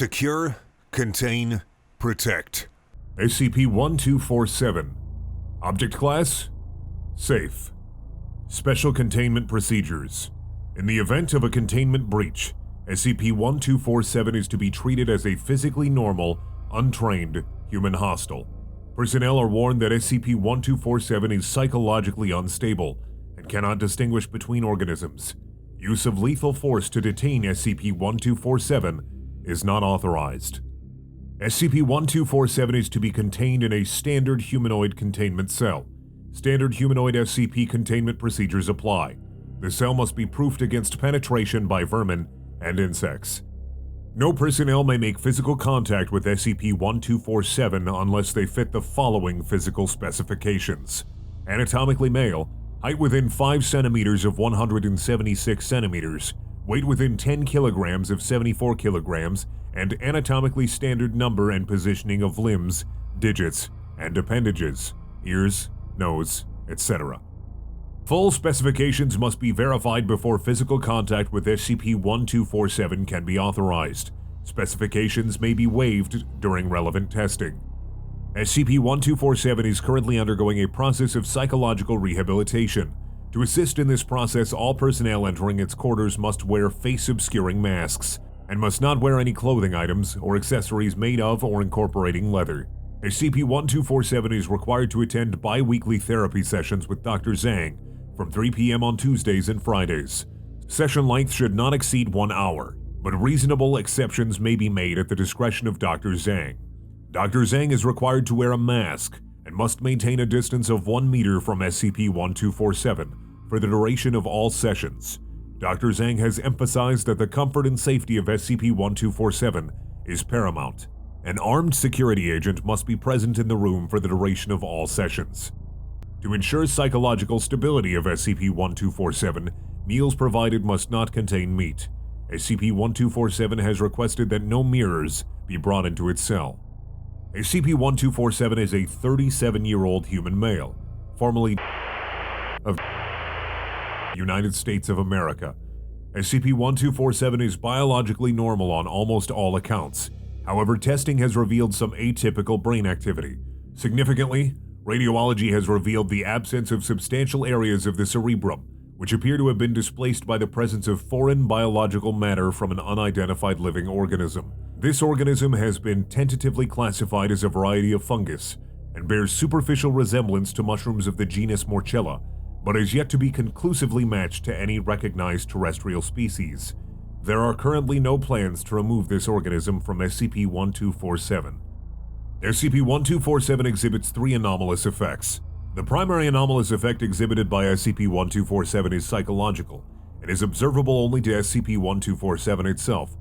Secure, contain, protect. SCP-1247. Object Class: Safe. Special Containment Procedures. In the event of a containment breach, SCP-1247 is to be treated as a physically normal, untrained human hostile. Personnel are warned that SCP-1247 is psychologically unstable and cannot distinguish between organisms. Use of lethal force to detain SCP-1247 is not authorized. SCP-1247 is to be contained in a standard humanoid containment cell. Standard humanoid SCP containment procedures apply. The cell must be proofed against penetration by vermin and insects. No personnel may make physical contact with SCP-1247 unless they fit the following physical specifications: anatomically male, height within 5 centimeters of 176 centimeters, weight within 10 kilograms of 74 kilograms, and anatomically standard number and positioning of limbs, digits, and appendages, ears, nose, etc. Full specifications must be verified before physical contact with SCP-1247 can be authorized. Specifications may be waived during relevant testing. SCP-1247 is currently undergoing a process of psychological rehabilitation. To assist in this process, all personnel entering its quarters must wear face-obscuring masks and must not wear any clothing items or accessories made of or incorporating leather. SCP-1247 is required to attend bi-weekly therapy sessions with Dr. Zhang from 3 p.m. on Tuesdays and Fridays. Session length should not exceed 1 hour, but reasonable exceptions may be made at the discretion of Dr. Zhang. Dr. Zhang is required to wear a mask and must maintain a distance of 1 meter from SCP-1247 for the duration of all sessions. Dr. Zhang has emphasized that the comfort and safety of SCP-1247 is paramount. An armed security agent must be present in the room for the duration of all sessions. To ensure psychological stability of SCP-1247, meals provided must not contain meat. SCP-1247 has requested that no mirrors be brought into its cell. SCP-1247 is a 37-year-old human male, formerly of United States of America. SCP-1247 is biologically normal on almost all accounts. However, testing has revealed some atypical brain activity. Significantly, radiology has revealed the absence of substantial areas of the cerebrum, which appear to have been displaced by the presence of foreign biological matter from an unidentified living organism. This organism has been tentatively classified as a variety of fungus and bears superficial resemblance to mushrooms of the genus Morchella, but is yet to be conclusively matched to any recognized terrestrial species. There are currently no plans to remove this organism from SCP-1247. SCP-1247 exhibits 3 anomalous effects. The primary anomalous effect exhibited by SCP-1247 is psychological and is observable only to SCP-1247 itself.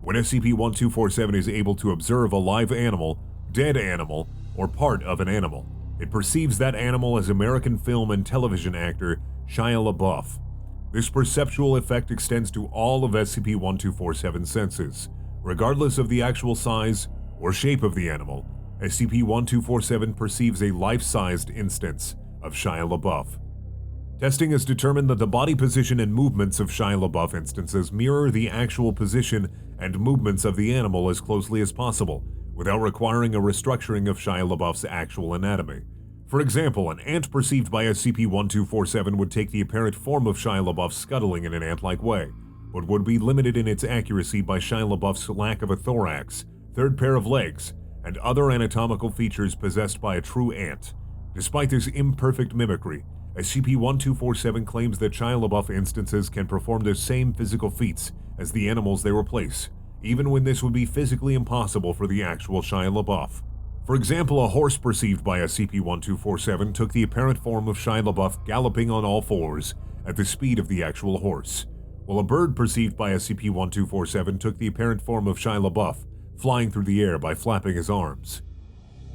When SCP-1247 is able to observe a live animal, dead animal, or part of an animal, it perceives that animal as American film and television actor Shia Labeouf. This perceptual effect extends to all of SCP-1247's senses, regardless of the actual size or shape of the animal. SCP-1247 perceives a life-sized instance of Shia Labeouf. Testing has determined that the body position and movements of Shia Labeouf instances mirror the actual position and movements of the animal as closely as possible, without requiring a restructuring of Shia Labeouf's actual anatomy. For example, an ant perceived by SCP-1247 would take the apparent form of Shia Labeouf scuttling in an ant-like way, but would be limited in its accuracy by Shia Labeouf's lack of a thorax, third pair of legs, and other anatomical features possessed by a true ant. Despite this imperfect mimicry, SCP-1247 claims that Shia Labeouf instances can perform the same physical feats as the animals they replace, even when this would be physically impossible for the actual Shia Labeouf. For example, a horse perceived by SCP-1247 took the apparent form of Shia Labeouf galloping on all fours at the speed of the actual horse, while a bird perceived by SCP-1247 took the apparent form of Shia Labeouf flying through the air by flapping his arms.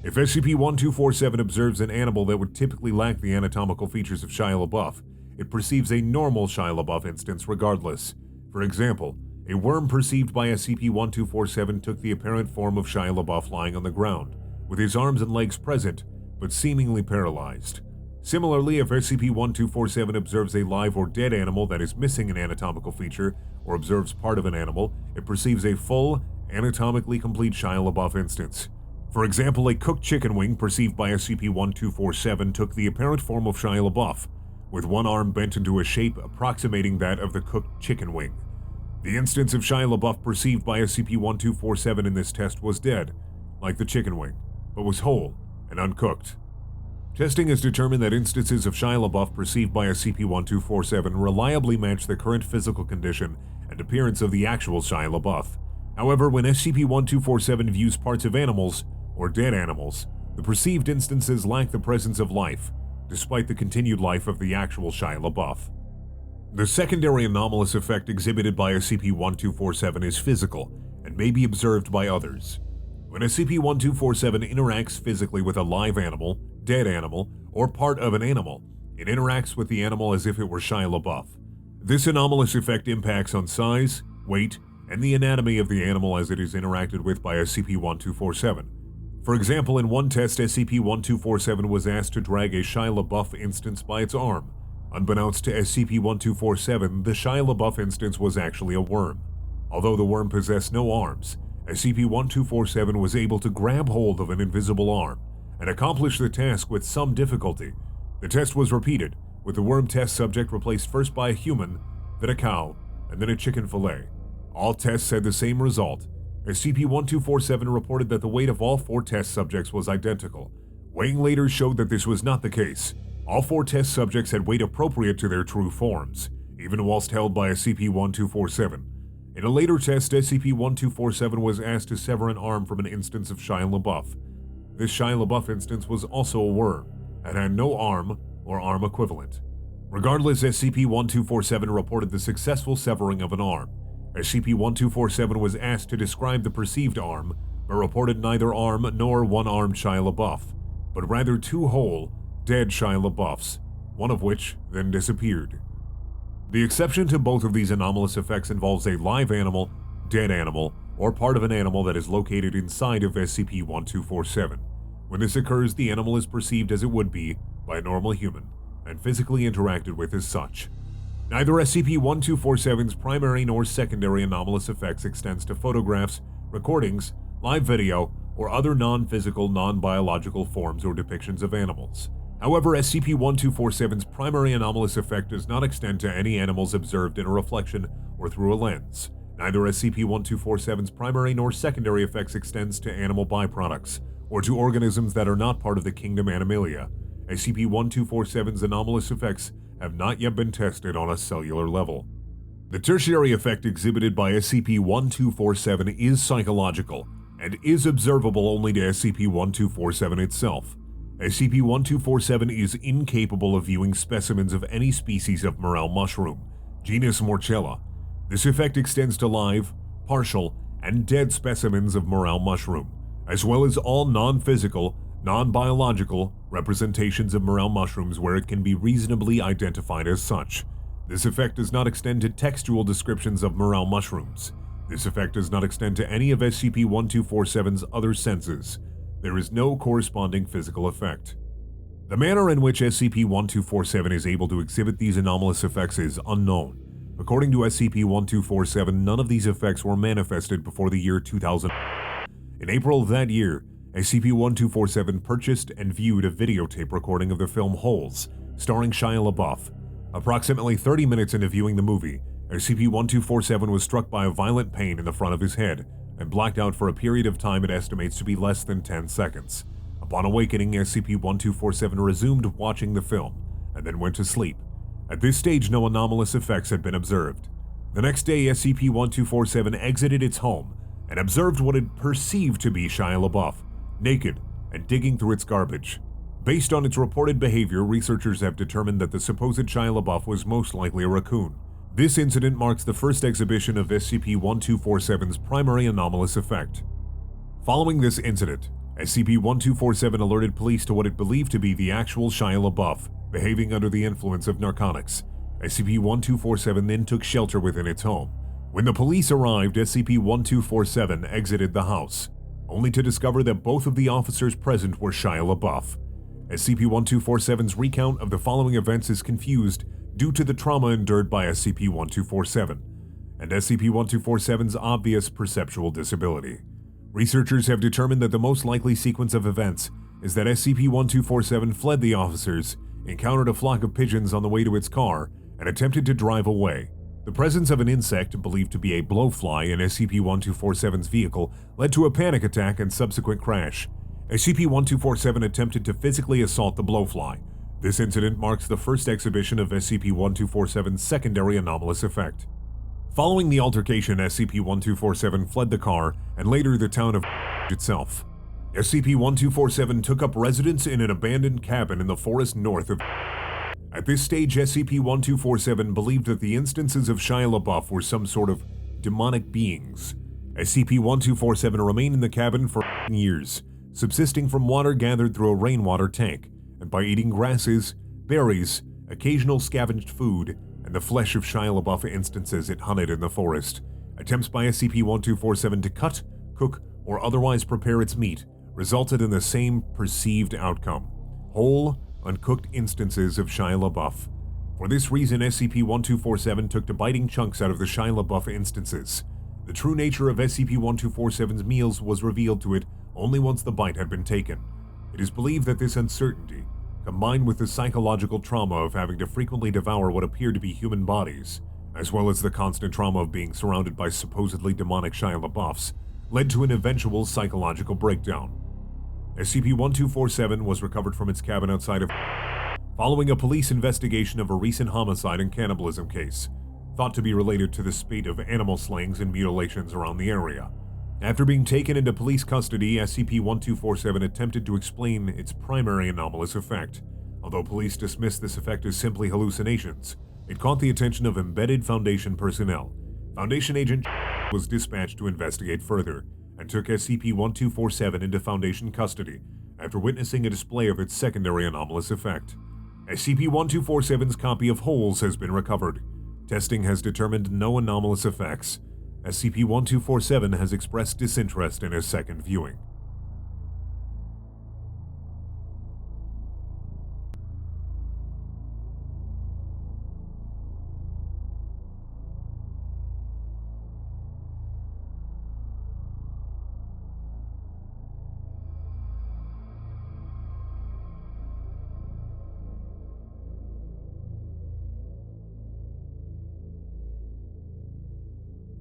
If SCP-1247 observes an animal that would typically lack the anatomical features of Shia Labeouf, it perceives a normal Shia Labeouf instance regardless. For example, a worm perceived by SCP-1247 took the apparent form of Shia Labeouf lying on the ground, with his arms and legs present, but seemingly paralyzed. Similarly, if SCP-1247 observes a live or dead animal that is missing an anatomical feature, or observes part of an animal, it perceives a full anatomically complete Shia LaBeouf instance. For example, a cooked chicken wing perceived by SCP-1247 took the apparent form of Shia LaBeouf, with one arm bent into a shape approximating that of the cooked chicken wing. The instance of Shia LaBeouf perceived by SCP-1247 in this test was dead, like the chicken wing, but was whole and uncooked. Testing has determined that instances of Shia LaBeouf perceived by SCP-1247 reliably match the current physical condition and appearance of the actual Shia LaBeouf. However, when SCP-1247 views parts of animals, or dead animals, the perceived instances lack the presence of life, despite the continued life of the actual Shia LaBeouf. The secondary anomalous effect exhibited by SCP-1247 is physical and may be observed by others. When SCP-1247 interacts physically with a live animal, dead animal, or part of an animal, it interacts with the animal as if it were Shia LaBeouf. This anomalous effect impacts on size, weight, and the anatomy of the animal as it is interacted with by SCP-1247. For example, in one test, SCP-1247 was asked to drag a Shia LaBeouf instance by its arm. Unbeknownst to SCP-1247, the Shia LaBeouf instance was actually a worm. Although the worm possessed no arms, SCP-1247 was able to grab hold of an invisible arm and accomplish the task with some difficulty. The test was repeated, with the worm test subject replaced first by a human, then a cow, and then a chicken fillet. All tests had the same result. SCP-1247 reported that the weight of all 4 test subjects was identical. Weighing later showed that this was not the case. All 4 test subjects had weight appropriate to their true forms, even whilst held by SCP-1247. In a later test, SCP-1247 was asked to sever an arm from an instance of Shia LaBeouf. This Shia LaBeouf instance was also a worm, and had no arm or arm equivalent. Regardless, SCP-1247 reported the successful severing of an arm. SCP-1247 was asked to describe the perceived arm, but reported neither arm nor one-armed Shia LaBeouf, but rather 2 whole, dead Shia LaBeoufs, one of which then disappeared. The exception to both of these anomalous effects involves a live animal, dead animal, or part of an animal that is located inside of SCP-1247. When this occurs, the animal is perceived as it would be by a normal human, and physically interacted with as such. Neither SCP-1247's primary nor secondary anomalous effects extends to photographs, recordings, live video, or other non-physical, non-biological forms or depictions of animals. However, SCP-1247's primary anomalous effect does not extend to any animals observed in a reflection or through a lens. Neither SCP-1247's primary nor secondary effects extends to animal byproducts, or to organisms that are not part of the kingdom Animalia. SCP-1247's anomalous effects have not yet been tested on a cellular level. The tertiary effect exhibited by SCP-1247 is psychological, and is observable only to SCP-1247 itself. SCP-1247 is incapable of viewing specimens of any species of morel mushroom, genus Morchella. This effect extends to live, partial, and dead specimens of morel mushroom, as well as all non-physical, non-biological representations of morel mushrooms where it can be reasonably identified as such. This effect does not extend to textual descriptions of morel mushrooms. This effect does not extend to any of SCP-1247's other senses. There is no corresponding physical effect. The manner in which SCP-1247 is able to exhibit these anomalous effects is unknown. According to SCP-1247, none of these effects were manifested before the year 2000. In April of that year, SCP-1247 purchased and viewed a videotape recording of the film Holes, starring Shia LaBeouf. Approximately 30 minutes into viewing the movie, SCP-1247 was struck by a violent pain in the front of his head and blacked out for a period of time it estimates to be less than 10 seconds. Upon awakening, SCP-1247 resumed watching the film and then went to sleep. At this stage, no anomalous effects had been observed. The next day, SCP-1247 exited its home and observed what it perceived to be Shia LaBeouf, naked and digging through its garbage. Based on its reported behavior, researchers have determined that the supposed Shia LaBeouf was most likely a raccoon. This incident marks the first exhibition of SCP-1247's primary anomalous effect. Following this incident, SCP-1247 alerted police to what it believed to be the actual Shia LaBeouf behaving under the influence of narcotics. SCP-1247 then took shelter within its home. When the police arrived, SCP-1247 exited the house, only to discover that both of the officers present were Shia LaBeouf. SCP-1247's recount of the following events is confused due to the trauma endured by SCP-1247. and SCP-1247's obvious perceptual disability. Researchers have determined that the most likely sequence of events is that SCP-1247 fled the officers, encountered a flock of pigeons on the way to its car, and attempted to drive away. The presence of an insect believed to be a blowfly in SCP-1247's vehicle led to a panic attack and subsequent crash. SCP-1247 attempted to physically assault the blowfly. This incident marks the first exhibition of SCP-1247's secondary anomalous effect. Following the altercation, SCP-1247 fled the car and later the town of itself. SCP-1247 took up residence in an abandoned cabin in the forest north of. At this stage, SCP-1247 believed that the instances of Shia Labeouf were some sort of demonic beings. SCP-1247 remained in the cabin for years, subsisting from water gathered through a rainwater tank, and by eating grasses, berries, occasional scavenged food, and the flesh of Shia Labeouf instances it hunted in the forest. Attempts by SCP-1247 to cut, cook, or otherwise prepare its meat resulted in the same perceived outcome: whole, uncooked instances of Shia Labeouf. For this reason, SCP-1247 took to biting chunks out of the Shia Labeouf instances. The true nature of SCP-1247's meals was revealed to it only once the bite had been taken. It is believed that this uncertainty, combined with the psychological trauma of having to frequently devour what appeared to be human bodies, as well as the constant trauma of being surrounded by supposedly demonic Shia Labeoufs, led to an eventual psychological breakdown. SCP-1247 was recovered from its cabin outside of following a police investigation of a recent homicide and cannibalism case, thought to be related to the spate of animal slayings and mutilations around the area. After being taken into police custody, SCP-1247 attempted to explain its primary anomalous effect. Although police dismissed this effect as simply hallucinations, it caught the attention of embedded Foundation personnel. Foundation Agent was dispatched to investigate further and took SCP-1247 into Foundation custody after witnessing a display of its secondary anomalous effect. SCP-1247's copy of Holes has been recovered. Testing has determined no anomalous effects. SCP-1247 has expressed disinterest in a second viewing.